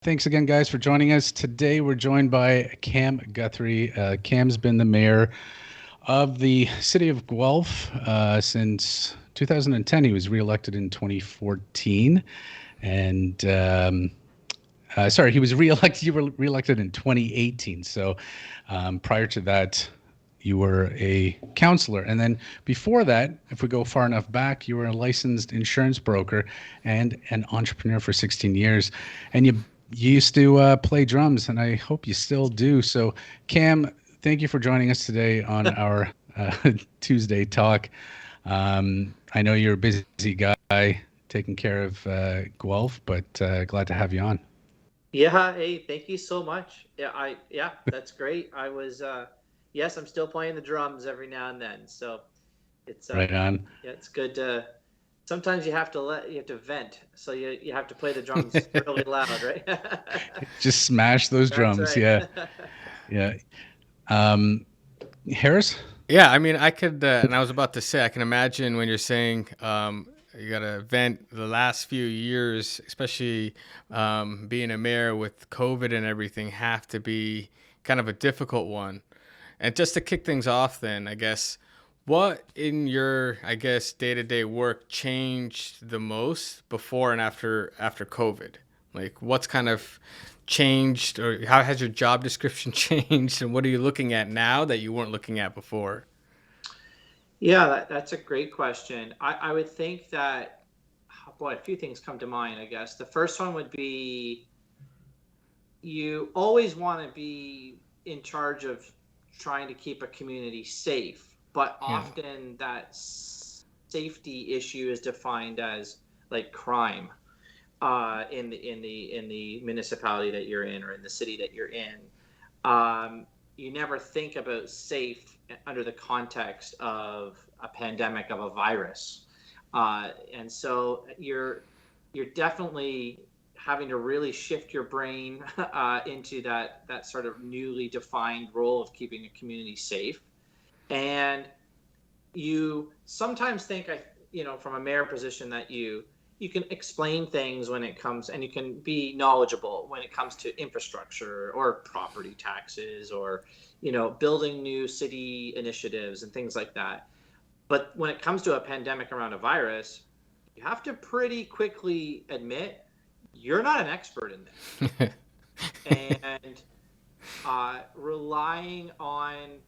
Thanks again, guys, for joining us. Today, we're joined by Cam Guthrie. Cam's been the mayor of the city of Guelph since 2010. He was reelected in 2014. And sorry, he was reelected. You were reelected in 2018. So prior to that, you were a counselor. And then before that, if we go far enough back, you were a licensed insurance broker and an entrepreneur for 16 years. And you used to play drums, and I hope you still do. So, Cam, thank you for joining us today on our Tuesday talk. I know you're a busy guy taking care of Guelph, but glad to have you on. Yeah, hey, thank you so much. That's great. Yes, I'm still playing the drums every now and then. So it's Right on. yeah, it's good to. Sometimes you have to vent, so you have to play the drums really loud, right? Just smash those That's drums. right. Yeah. Yeah. Um, Harris? Yeah, I mean, I could, and I was about to say, I can imagine when you're saying you got to vent the last few years, especially being a mayor with COVID and everything, have to be kind of a difficult one. And just to kick things off, then, I guess, what in your, I guess, day-to-day work changed the most before and after COVID? Like, what's kind of changed, or how has your job description changed, and what are you looking at now that you weren't looking at before? Yeah, that's a great question. I would think that, oh boy, a few things come to mind, I guess. The first one would be you always want to be in charge of trying to keep a community safe, but Yeah. often that safety issue is defined as like crime in the municipality that you're in or in the city that you're in. You never think about safe under the context of a pandemic of a virus, and so you're definitely having to really shift your brain into that sort of newly defined role of keeping a community safe. And you sometimes think, from a mayor position, that you can explain things when it comes, and you can be knowledgeable when it comes to infrastructure or property taxes or building new city initiatives and things like that. But when it comes to a pandemic around a virus, you have to pretty quickly admit you're not an expert in this. And relying on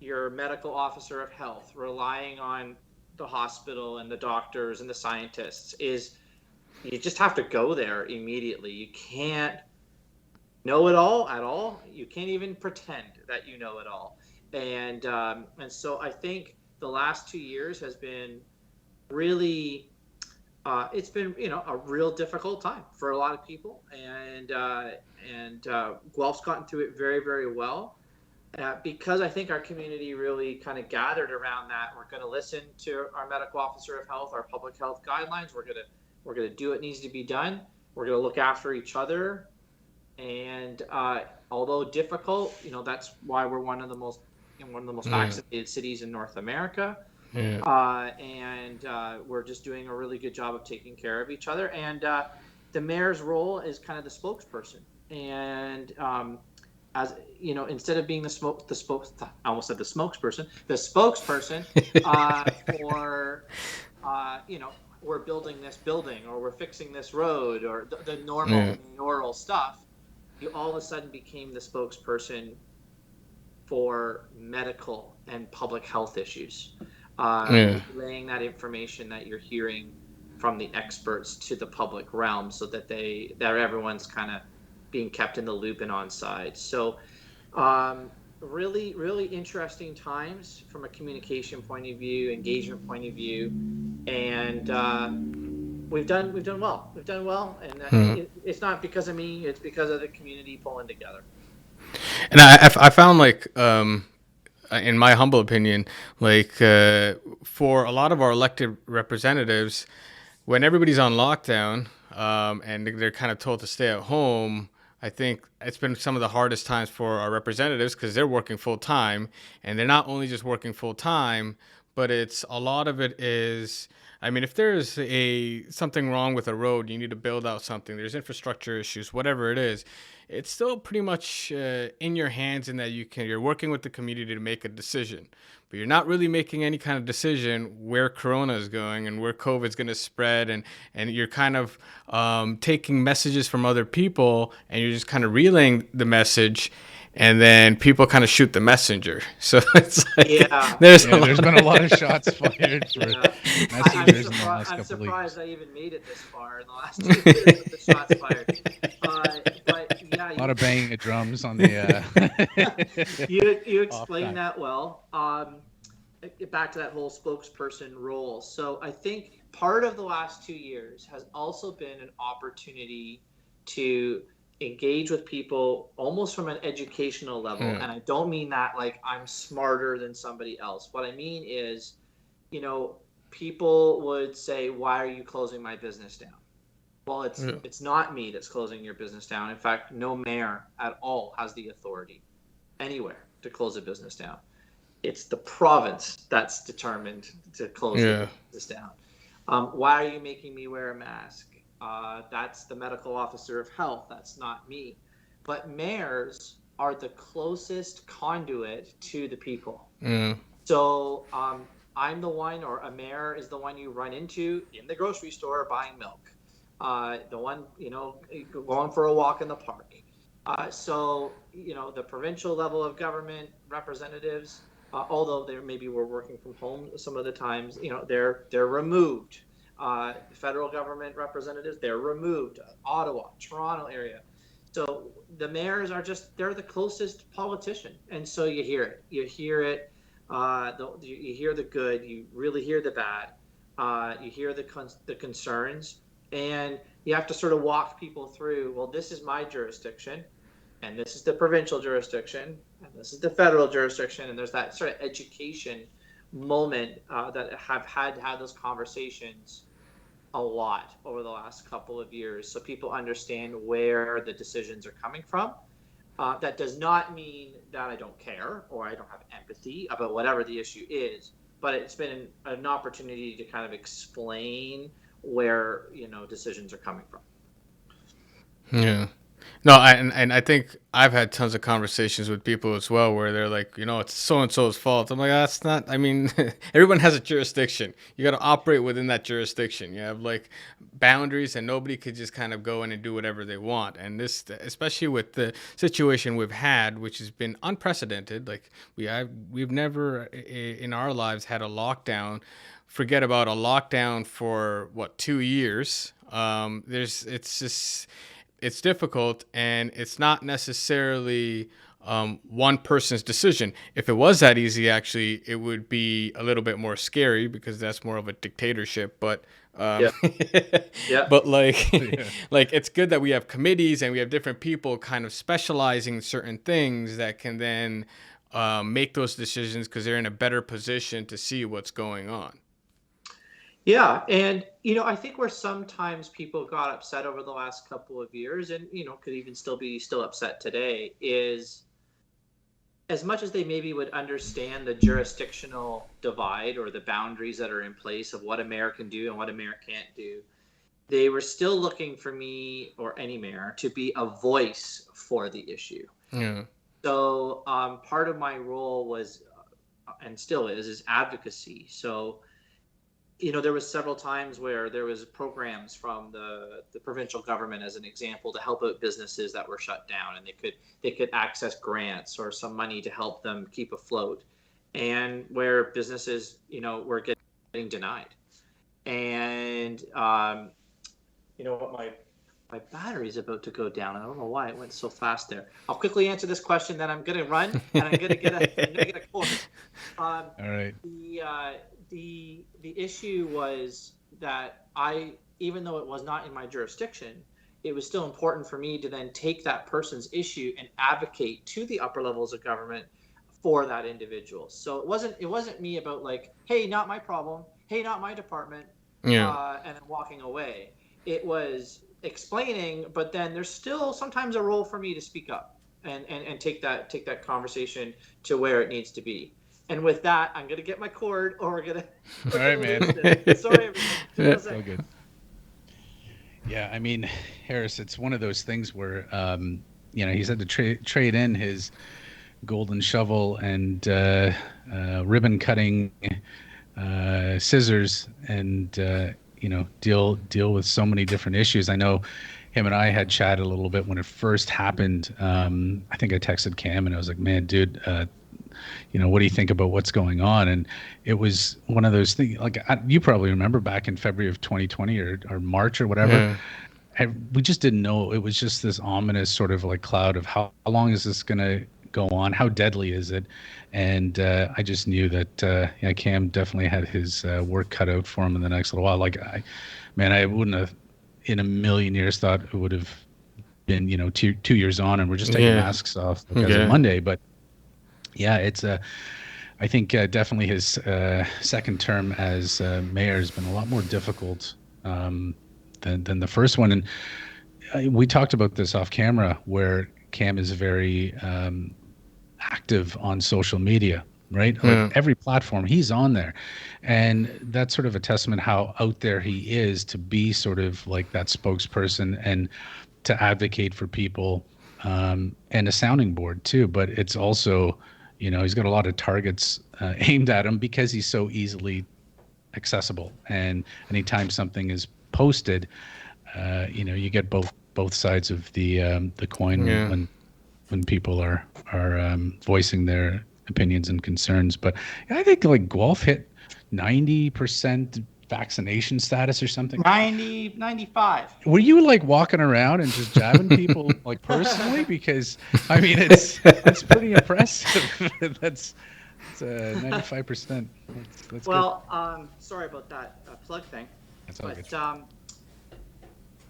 your medical officer of health, relying on the hospital and the doctors and the scientists, is you just have to go there immediately. You can't know it all at all. You can't even pretend that you know it all. And so I think the last 2 years has been really it's been a real difficult time for a lot of people, and Guelph's gotten through it very, very well, because I think our community really kind of gathered around that. We're going to listen to our medical officer of health, our public health guidelines. We're going to do what needs to be done. We're going to look after each other, and although difficult, that's why we're one of the most vaccinated cities in North America. Yeah. And we're just doing a really good job of taking care of each other. And the mayor's role is kind of the spokesperson. And as instead of being I almost said the spokesperson for we're building this building, or we're fixing this road, or the normal mayoral stuff, you all of a sudden became the spokesperson for medical and public health issues, Yeah. relaying that information that you're hearing from the experts to the public realm, so that everyone's kind of being kept in the loop and on side. So really, really interesting times from a communication point of view, engagement point of view, and we've done well. We've done well, and it's not because of me; it's because of the community pulling together. And I found, like, in my humble opinion, like, for a lot of our elected representatives, when everybody's on lockdown, and they're kind of told to stay at home, I think it's been some of the hardest times for our representatives, because they're working full time, and they're not only just working full time, but it's a lot of it is. I mean, if there's something wrong with a road, you need to build out something. There's infrastructure issues, whatever it is. It's still pretty much in your hands in that you're working with the community to make a decision, but you're not really making any kind of decision where Corona is going and where COVID's going to spread, and you're kind of taking messages from other people and you're just kind of relaying the message, and then people kind of shoot the messenger. So it's like there's been a lot of shots fired for messengers in the last I'm couple of surprised I even made it this far in the last 2 years with the shots fired. But yeah, a lot of banging of drums on the. you explained that well. Back to that whole spokesperson role. So I think part of the last 2 years has also been an opportunity to engage with people almost from an educational level. And I don't mean that like I'm smarter than somebody else. What I mean is, people would say, why are you closing my business down? Well, it's not me that's closing your business down. In fact, no mayor at all has the authority anywhere to close a business down. It's the province that's determined to close the business down. Why are you making me wear a mask? That's the medical officer of health. That's not me. But mayors are the closest conduit to the people. So I'm the one, or a mayor is the one you run into in the grocery store buying milk. The one, going for a walk in the park. So, the provincial level of government representatives, although they maybe were working from home some of the times, they're removed. Federal government representatives, they're removed. Ottawa, Toronto area. So the mayors they're the closest politician. And so you hear it. You hear it. You hear the good. You really hear the bad. You hear the concerns. And you have to sort of walk people through, well, this is my jurisdiction, and this is the provincial jurisdiction, and this is the federal jurisdiction. And there's that sort of education moment that have had to have those conversations a lot over the last couple of years, so people understand where the decisions are coming from. That does not mean that I don't care or I don't have empathy about whatever the issue is, but it's been an opportunity to kind of explain where decisions are coming from. Yeah. No, and I think I've had tons of conversations with people as well where they're like, it's so-and-so's fault. I'm like, that's not, I mean, everyone has a jurisdiction. You got to operate within that jurisdiction. You have like boundaries, and nobody could just kind of go in and do whatever they want. And this, especially with the situation we've had, which has been unprecedented, like we've never in our lives had a lockdown. Forget about a lockdown for 2 years. It's difficult, and it's not necessarily one person's decision. If it was that easy, actually, it would be a little bit more scary because that's more of a dictatorship. But but like it's good that we have committees and we have different people kind of specializing in certain things that can then make those decisions because they're in a better position to see what's going on. Yeah. And, I think where sometimes people got upset over the last couple of years, and, could even still upset today, is as much as they maybe would understand the jurisdictional divide or the boundaries that are in place of what a mayor can do and what a mayor can't do, they were still looking for me or any mayor to be a voice for the issue. Yeah. So part of my role was, and still is advocacy. So, there was several times where there was programs from the provincial government, as an example, to help out businesses that were shut down, and they could access grants or some money to help them keep afloat, and where businesses, were getting denied. And what, my battery's about to go down. I don't know why it went so fast there. I'll quickly answer this question, then I'm going to run, and I'm going to get a quote. All right. The issue was that even though it was not in my jurisdiction, it was still important for me to then take that person's issue and advocate to the upper levels of government for that individual. So it wasn't me about like, hey, not my problem, hey, not my department, and then walking away. It was explaining, but then there's still sometimes a role for me to speak up and take that conversation to where it needs to be. And with that, I'm gonna get my cord, or we're gonna All right, man. lose this. Sorry, everyone. Just one Yeah. second. All good. Yeah, I mean, Harris, it's one of those things where, he's had to trade in his golden shovel and ribbon cutting scissors, and deal with so many different issues. I know him and I had chatted a little bit when it first happened. I think I texted Cam and I was like, "Man, dude, what do you think about what's going on?" And it was one of those things. Like you probably remember back in February of 2020 or March or whatever. Yeah. We just didn't know. It was just this ominous sort of like cloud of how long is this going to go on? How deadly is it? And I just knew that Cam definitely had his work cut out for him in the next little while. Like, I wouldn't have in a million years thought it would have been, 2 years on, and we're just taking Yeah. masks off like, as Yeah. of Monday. But yeah, it's I think definitely his second term as mayor has been a lot more difficult than the first one. And we talked about this off camera, where Cam is very active on social media, right? Yeah. Like every platform he's on there, and that's sort of a testament how out there he is to be sort of like that spokesperson and to advocate for people, and a sounding board too. But it's also, he's got a lot of targets aimed at him because he's so easily accessible, and anytime something is posted, you get both sides of the coin Yeah. when people are voicing their opinions and concerns. But I think like Guelph hit 90% vaccination status or something. 95. Were you like walking around and just jabbing people like personally? Because I mean, it's pretty impressive. that's 95%. That's Well, sorry about that plug thing. good. That's all But good.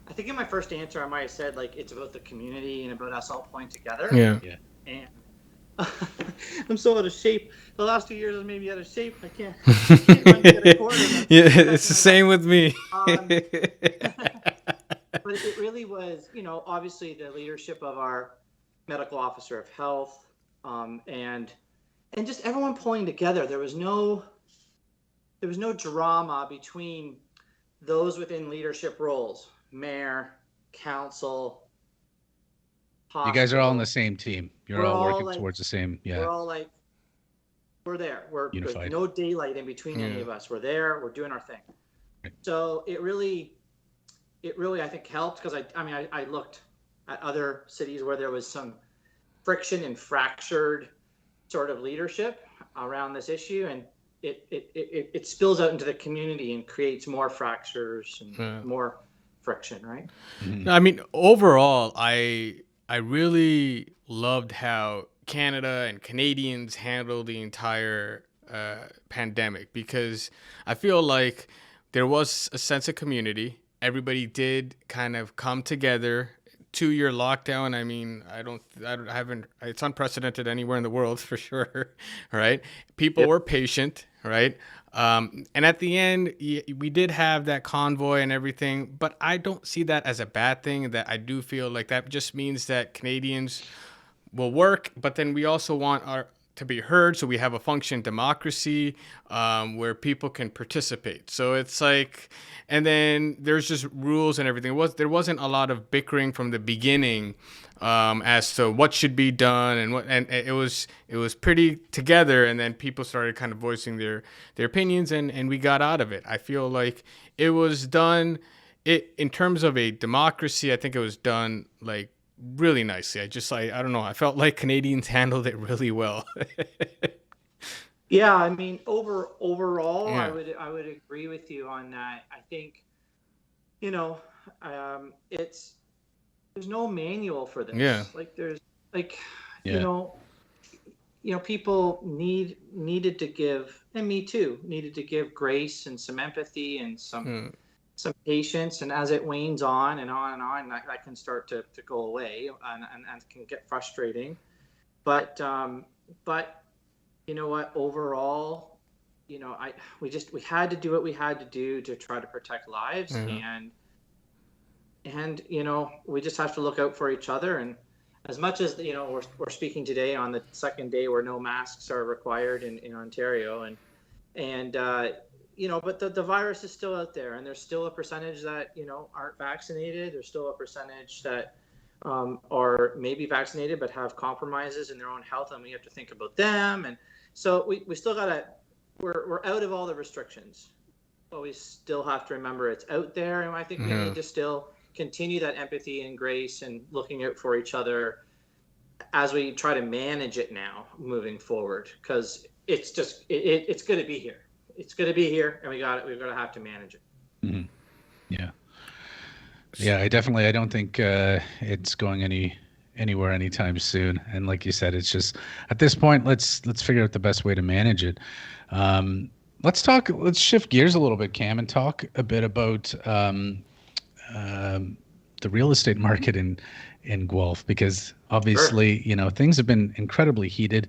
I think in my first answer, I might have said like it's about the community and about us all pulling together. Yeah. Yeah. And I'm so out of shape. The last 2 years has made me out of shape. I can't run to get a quarter. Yeah, it's the same with me. But it really was, obviously the leadership of our medical officer of health, and just everyone pulling together. There was no drama between those within leadership roles, mayor, council, You guys are all on the hospital. same team. You're We're all all working like, towards the same. Yeah. we're all like, we're there. There's Unified. no daylight in between any Yeah. of us. We're there. We're doing our thing. Right. So it really I think helped, because I looked at other cities where there was some friction and fractured sort of leadership around this issue, and it spills out into the community and creates more fractures and Yeah. more friction, right? Mhm. I mean, overall, I really loved how Canada and Canadians handled the entire pandemic, because I feel like there was a sense of community. Everybody did kind of come together. 2-year lockdown. I mean, I haven't. It's unprecedented anywhere in the world for sure, right? People Yep. were patient, right? And at the end, we did have that convoy and everything, but I don't see that as a bad thing. That I do feel like that just means that Canadians will work, but then we also want our to be heard, so we have a functioning democracy, where people can participate. So it's like, and then there's just rules and everything. There wasn't a lot of bickering from the beginning, as to what should be done, and it was pretty together. And then people started kind of voicing their opinions, and we got out of it. I feel like it was done. In terms of a democracy, I think it was done like really nicely. I don't know. I felt like Canadians handled it really well. Yeah, I mean, overall, Yeah. I would agree with you on that. I think, it's there's no manual for this. Yeah. Like there's like, Yeah. people needed to give, and me too, needed to give grace and some empathy and some patience. And as it wanes on and on and on, that can start to go away, and can get frustrating. But you know what? Overall, we had to do what we had to do to try to protect lives, Mhm. and we just have to look out for each other. And as much as we're speaking today on the second day where no masks are required in Ontario, and but the virus is still out there, and there's still a percentage that aren't vaccinated. There's still a percentage that are maybe vaccinated but have compromises in their own health, and we have to think about them. And so we still gotta we're out of all the restrictions, but we still have to remember it's out there, and I think we need to still continue that empathy and grace and looking out for each other as we try to manage it now moving forward, because it's just it's going to be here. It's going to be here, and we're going to have to manage it. Mm-hmm. Yeah, I don't think it's going anywhere anytime soon. And like you said, it's just at this point, let's figure out the best way to manage it. Let's shift gears a little bit, Cam, and talk a bit about the real estate market in Guelph, because obviously, things have been incredibly heated.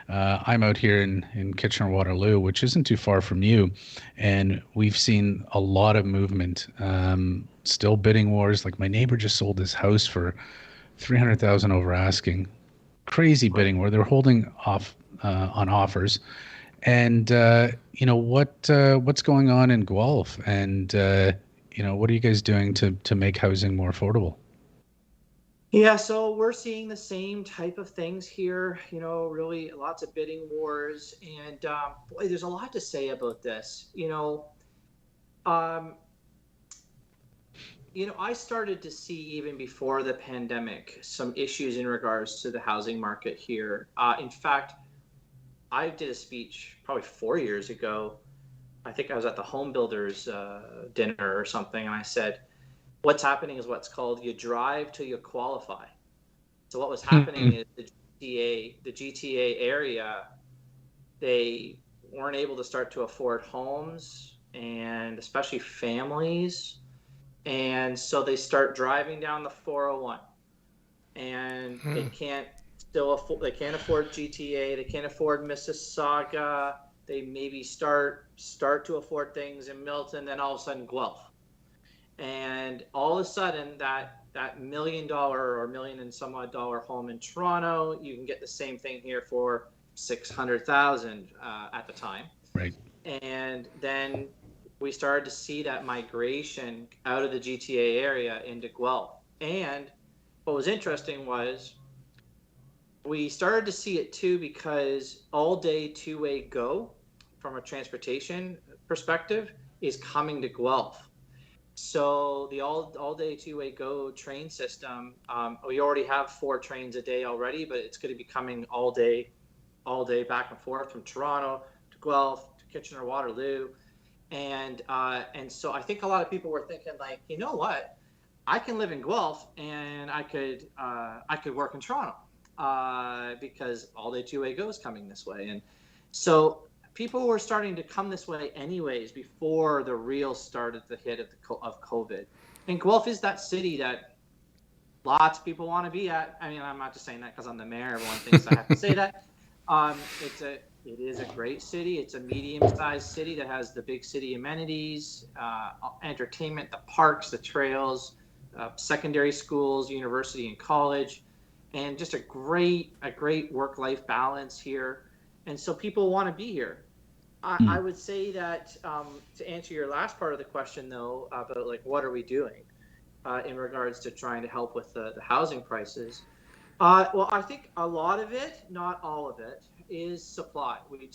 I'm out here in Kitchener-Waterloo, which isn't too far from you, and we've seen a lot of movement. Still bidding wars. Like my neighbor just sold his house for $300,000 over asking. Crazy bidding war. They're holding off on offers. And what's going on in Guelph, and what are you guys doing to make housing more affordable? Yeah, so we're seeing the same type of things here, really lots of bidding wars. And boy, there's a lot to say about this. I started to see even before the pandemic some issues in regards to the housing market here. In fact, I did a speech probably 4 years ago. I think I was at the home builders dinner or something, and I said, what's happening is what's called you drive till you qualify. So what was happening is the GTA area, they weren't able to start to afford homes, and especially families. And so they start driving down the 401, and they can't afford GTA, they can't afford Mississauga, they maybe start to afford things in Milton, then all of a sudden Guelph. And all of a sudden that $1 million or million and some odd dollar home in Toronto, you can get the same thing here for $600,000 at the time. Right. And then we started to see that migration out of the GTA area into Guelph. And what was interesting was we started to see it too, because all day two-way go from a transportation perspective is coming to Guelph. So the all day two-way go train system, we already have 4 trains a day already, but it's going to be coming all day back and forth from Toronto to Guelph to Kitchener-Waterloo. And so I think a lot of people were thinking, like, you know what, I can live in Guelph and I could work in Toronto because all day two-way go is coming this way. And so people were starting to come this way anyways before the real start of the hit of COVID. And Guelph is that city that lots of people want to be at. I mean, I'm not just saying that because I'm the mayor. Everyone thinks I have to say that. It is a great city. It's a medium-sized city that has the big city amenities, entertainment, the parks, the trails, secondary schools, university and college, and just a great work-life balance here. And so people want to be here. I would say that to answer your last part of the question, though, about like what are we doing in regards to trying to help with the housing prices. Well, I think a lot of it, not all of it, is supply. We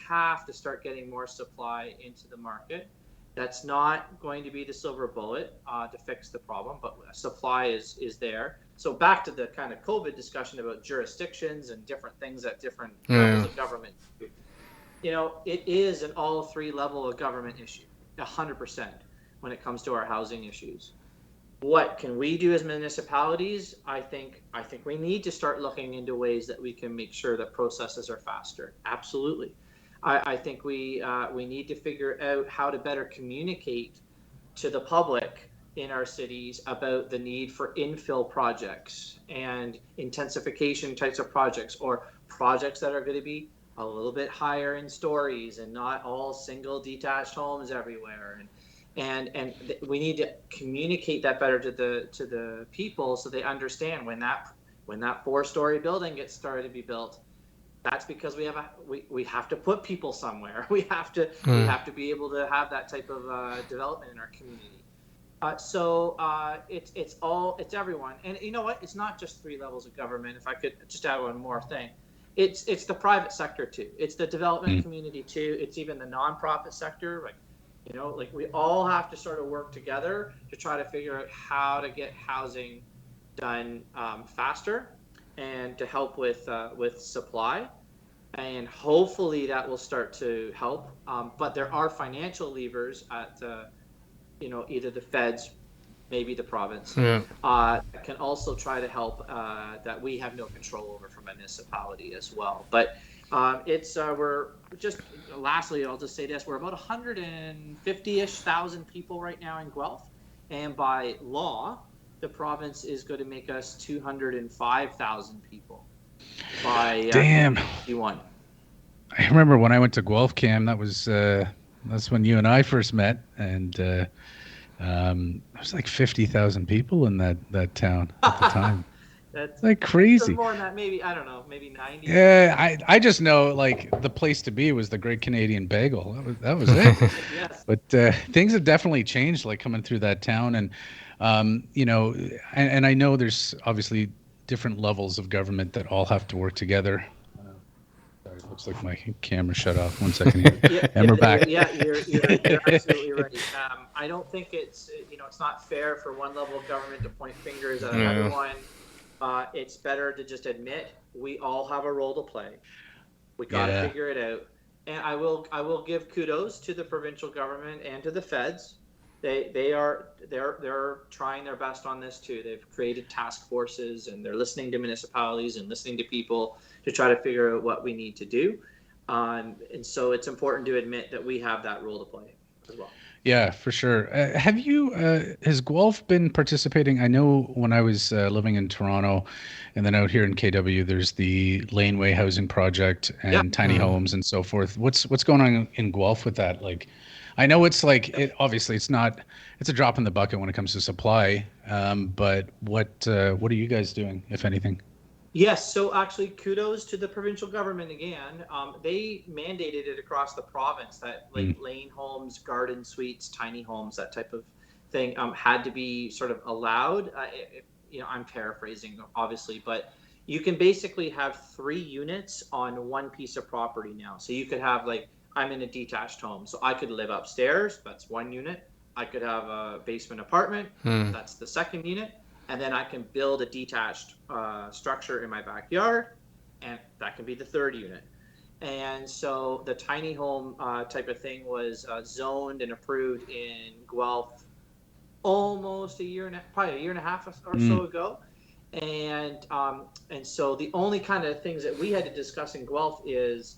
have to start getting more supply into the market. That's not going to be the silver bullet to fix the problem, but supply is there. So back to the kind of COVID discussion about jurisdictions and different things at different levels of government. It is an all 3 level of government issue, 100% when it comes to our housing issues. What can we do as municipalities? I think we need to start looking into ways that we can make sure that processes are faster. Absolutely. I think we need to figure out how to better communicate to the public in our cities about the need for infill projects and intensification types of projects, or projects that are going to be a little bit higher in stories and not all single detached homes everywhere. And we need to communicate that better to the people so they understand when when that 4-story building gets started to be built, that's because we have to put people somewhere. We have to be able to have that type of development in our community. It's everyone, and you know what? It's not just 3 levels of government. If I could just add one more thing, it's the private sector too. It's the development community too. It's even the nonprofit sector. Like we all have to sort of work together to try to figure out how to get housing done faster, and to help with supply, and hopefully that will start to help. But there are financial levers at either the feds, maybe the province, that can also try to help, that we have no control over from a municipality as well. But we're just, lastly, I'll just say this: we're about 150-ish thousand people right now in Guelph, and by law, the province is going to make us 205,000 people by Damn. 2021. I remember when I went to Guelph, Cam. That's when you and I first met, and there was like 50,000 people in that town at the time. That's like crazy. More than that, maybe, I don't know, maybe 90. Yeah, I just know like the place to be was the Great Canadian Bagel. That was it. Yes. But things have definitely changed, like coming through that town, and and I know there's obviously different levels of government that all have to work together. Sorry, it looks like my camera shut off. 1 second here. And we're back. Yeah, you're absolutely right. I don't think it's not fair for one level of government to point fingers at another one. It's better to just admit we all have a role to play. We got to figure it out. And I will give kudos to the provincial government and to the feds. They're trying their best on this too. They've created task forces, and they're listening to municipalities and listening to people to try to figure out what we need to do. And so it's important to admit that we have that role to play as well. Yeah, for sure. Has Guelph been participating? I know when I was living in Toronto, and then out here in KW, there's the Laneway Housing Project and tiny homes and so forth. What's going on in Guelph with that? Like, I know it's like obviously it's a drop in the bucket when it comes to supply. But what are you guys doing, if anything? Yes, so actually kudos to the provincial government again. They mandated it across the province that lane homes, garden suites, tiny homes, that type of thing had to be sort of allowed. I'm paraphrasing obviously, but you can basically have 3 units on one piece of property now. So you could have, like, I'm in a detached home, so I could live upstairs, that's 1 unit. I could have a basement apartment, that's the 2nd unit. And then I can build a detached structure in my backyard, and that can be the 3rd unit. And so the tiny home type of thing was zoned and approved in Guelph almost probably a year and a half or so ago. And so the only kind of things that we had to discuss in Guelph is,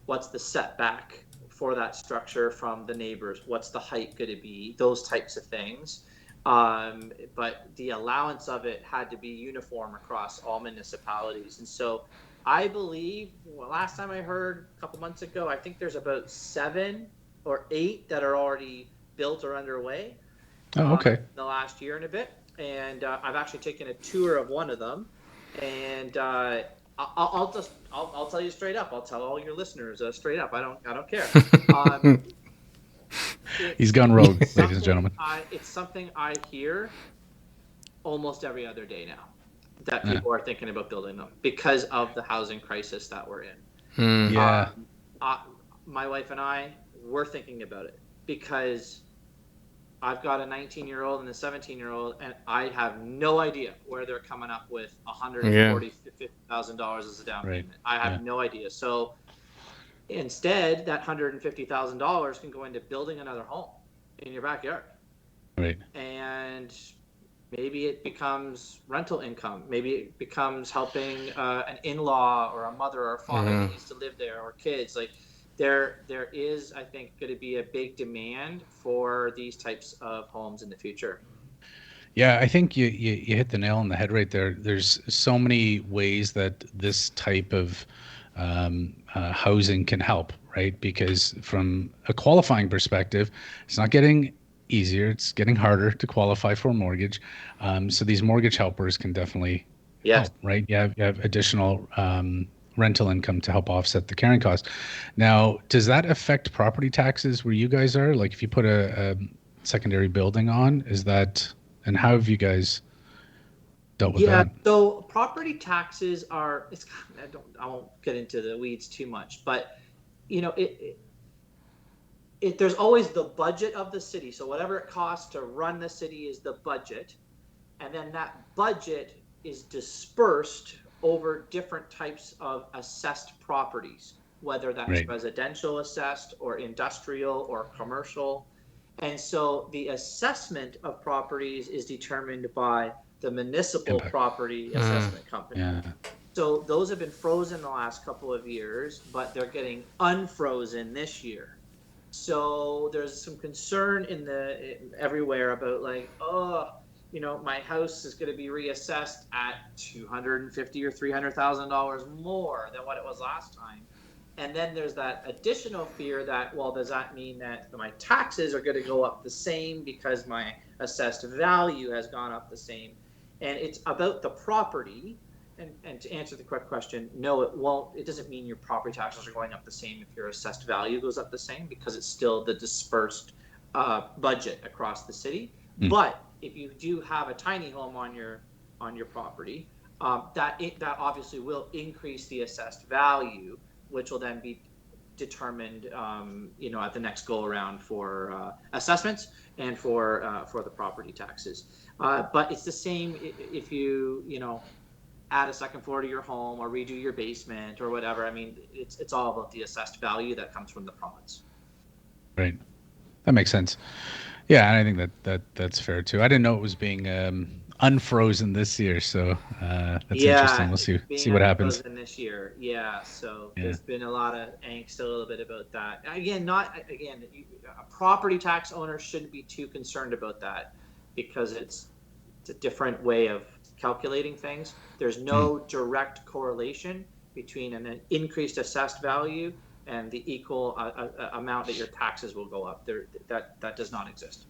what's the setback for that structure from the neighbors? What's the height going to be? Those types of things. But the allowance of it had to be uniform across all municipalities. And so I believe, last time I heard a couple months ago, I think there's about 7 or 8 that are already built or underway. Oh, okay. In the last year and a bit. And I've actually taken a tour of one of them. And I'll tell you straight up. I'll tell all your listeners straight up. I don't care. He's gone rogue, ladies and gentlemen. It's something I hear almost every other day now, that people are thinking about building them because of the housing crisis that we're in. My wife and I were thinking about it because I've got a 19-year-old and a 17-year-old, and I have no idea where they're coming up with $140,000-$150,000 as a down payment. I have no idea. So instead, that $150,000 can go into building another home in your backyard. Right. And maybe it becomes rental income. Maybe it becomes helping an in-law or a mother or a father that needs to live there, or kids. Like, there is, I think, going to be a big demand for these types of homes in the future. Yeah, I think you hit the nail on the head right there. There's so many ways that this type of housing can help, right? Because from a qualifying perspective, it's not getting easier, it's getting harder to qualify for a mortgage. So these mortgage helpers can definitely Yes. help, right? You have additional rental income to help offset the carrying cost. Now, does that affect property taxes where you guys are? Like if you put a secondary building on, is that, and how have you guys dealt with Yeah, that? so property taxes are, I won't get into the weeds too much, but you know, there's always the budget of the city. So whatever it costs to run the city is the budget. And then that budget is dispersed over different types of assessed properties, whether that's Right. residential assessed or industrial or commercial. And so the assessment of properties is determined by the municipal Impact. property Mm. assessment company. Yeah. So those have been frozen the last couple of years, but they're getting unfrozen this year. So there's some concern everywhere about like, oh, my house is going to be reassessed at $250,000 or $300,000 more than what it was last time. And then there's that additional fear that, well, does that mean that my taxes are going to go up the same because my assessed value has gone up the same? And it's about the property. And to answer the correct question, no, it won't. It doesn't mean your property taxes are going up the same if your assessed value goes up the same, because it's still the dispersed budget across the city. Mm. But if you do have a tiny home on your property, that obviously will increase the assessed value, which will then be determined, at the next go around for assessments and for the property taxes. But it's the same if you add a second floor to your home or redo your basement or whatever. I mean, it's all about the assessed value that comes from the province. Right. That makes sense. Yeah, and I think that's fair too. I didn't know it was being unfrozen this year, so that's interesting. Yeah, We'll it's see being what happens. unfrozen this year. Yeah, so Yeah. there's been a lot of angst a little bit about that. Again, a property tax owner shouldn't be too concerned about that, because it's a different way of calculating things. There's no direct correlation between an increased assessed value and the equal amount that your taxes will go up. That does not exist.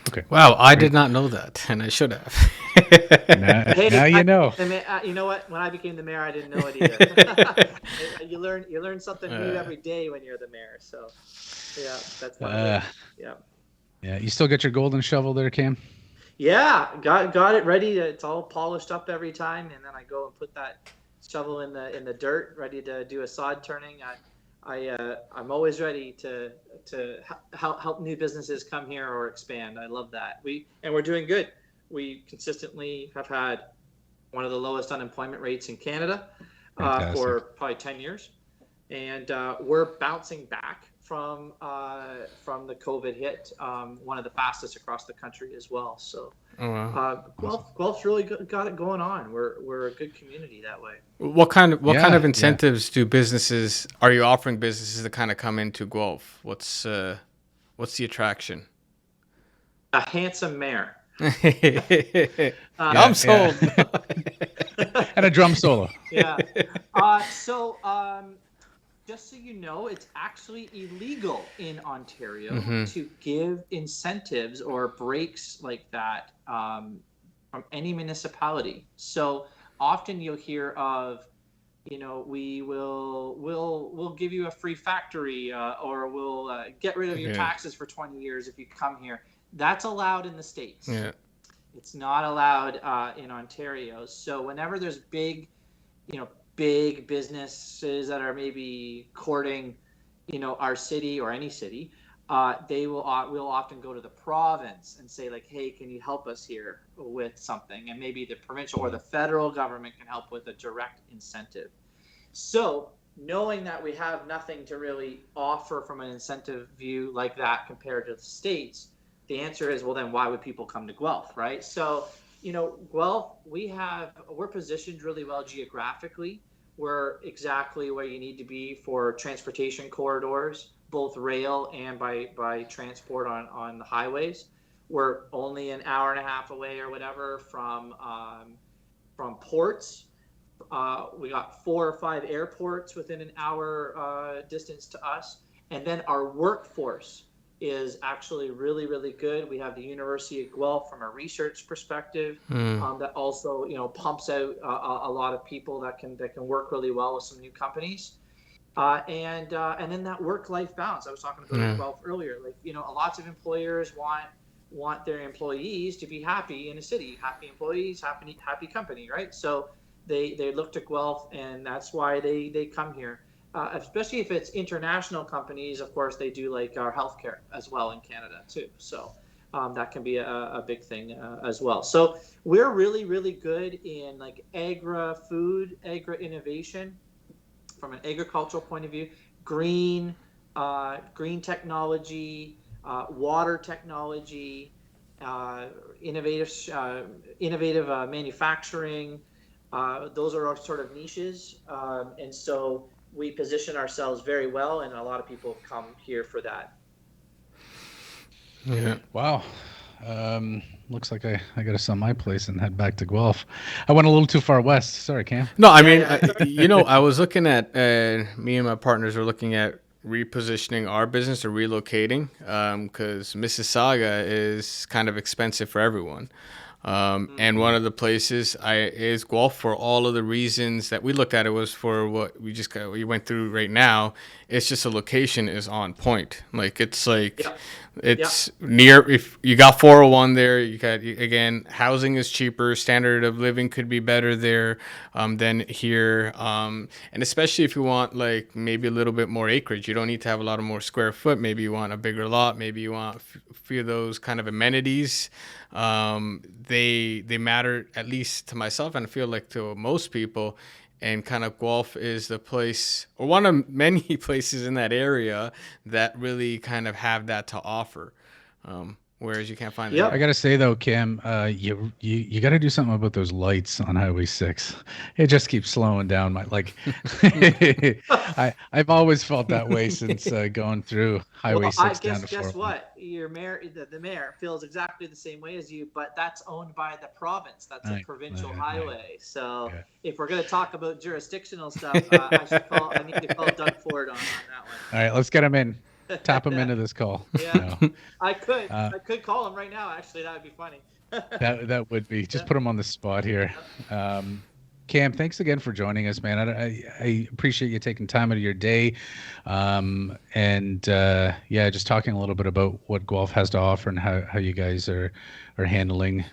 Okay. Wow, I Great. did not know that, and I should have. Hey, Now you know. you know what? When I became the mayor, I didn't know it either. You learn something new every day when you're the mayor. So, yeah, that's one of it. Yeah. Yeah. You still got your golden shovel there, Cam? Yeah, got it ready. It's all polished up every time, and then I go and put that shovel in the dirt, ready to do a sod turning. I'm always ready to help new businesses come here or expand. I love that. We're doing good. We consistently have had one of the lowest unemployment rates in Canada for probably 10 years, and we're bouncing back from the COVID hit, one of the fastest across the country as well. So, Guelph's really got it going on. We're a good community that way. What kind of incentives are you offering businesses to kind of come into Guelph? What's the attraction? A handsome mayor. I'm sold. And a drum solo. Yeah. So just so you know, it's actually illegal in Ontario to give incentives or breaks like that from any municipality. So often you'll hear of, we'll give you a free factory, or we'll get rid of your taxes for 20 years if you come here. That's allowed in the States. Yeah. It's not allowed in Ontario. So whenever there's big businesses that are maybe courting, our city or any city, we'll often go to the province and say like, hey, can you help us here with something? And maybe the provincial or the federal government can help with a direct incentive. So knowing that we have nothing to really offer from an incentive view like that compared to the States, the answer is, well, then why would people come to Guelph, right? So, Guelph, we're positioned really well geographically. We're exactly where you need to be for transportation corridors, both rail and by transport on the highways. We're only an hour and a half away or whatever from ports. We got 4 or 5 airports within an hour distance to us. And then our workforce is actually really, really good. We have the University of Guelph from a research perspective, that also, pumps out a lot of people that can work really well with some new companies. And then that work-life balance I was talking about in Guelph earlier. Like, lots of employers want their employees to be happy in a city, happy employees, happy company, right? So they look to Guelph, and that's why they come here. Especially if it's international companies, of course, they do like our healthcare as well in Canada too. So that can be a big thing as well. So we're really, really good in like agri innovation from an agricultural point of view, green technology, water technology, innovative manufacturing. Those are our sort of niches, and so we position ourselves very well, and a lot of people come here for that. Yeah. Wow. Looks like I got to sell my place and head back to Guelph. I went a little too far west. Sorry, Cam. No, I mean, I was looking at, me and my partners were looking at repositioning our business or relocating, because Mississauga is kind of expensive for everyone. And one of the places is Guelph for all of the reasons that we looked at. It was for what we went through right now. It's just the location is on point. Like it's near. If you got 401 there, you got, again, housing is cheaper. Standard of living could be better there than here. And especially if you want like maybe a little bit more acreage, you don't need to have a lot of more square foot. Maybe you want a bigger lot. Maybe you want a few of those kind of amenities. They matter, at least to myself, and I feel like to most people. And kind of Guelph is the place, or one of many places in that area that really kind of have that to offer. Whereas you can't find that. I gotta say though, Cam, you got to do something about those lights on Highway 6. It just keeps slowing down. I've always felt that way since going through Highway 6 down to 401. Guess what? Your mayor, the mayor, feels exactly the same way as you, but that's owned by the province. That's a provincial highway. So if we're gonna talk about jurisdictional stuff, I need to call Doug Ford on that one. All right, let's get him in. Tap him into this call. Yeah, I could call him right now. Actually, that would be funny. that would be. Just put him on the spot here. Cam, thanks again for joining us, man. I appreciate you taking time out of your day, and just talking a little bit about what Guelph has to offer and how you guys are handling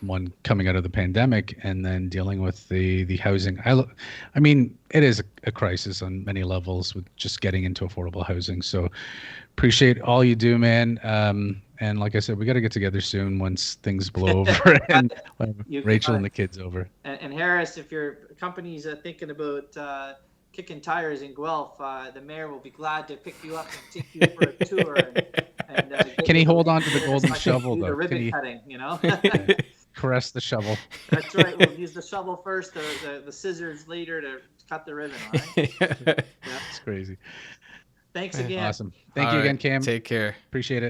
one coming out of the pandemic and then dealing with the housing. I mean, it is a crisis on many levels with just getting into affordable housing. So appreciate all you do, man. And like I said, we got to get together soon once things blow over and Rachel and the kids over. And Harris, if your company's thinking about kicking tires in Guelph, the mayor will be glad to pick you up and take you for a tour. Can he hold on to the golden shovel though? The ribbon cutting, Caress the shovel. That's right. We'll use the shovel first, the scissors later to cut the ribbon. All right? That's crazy. Thanks again. Awesome. Thank you again, Cam. Take care. Appreciate it.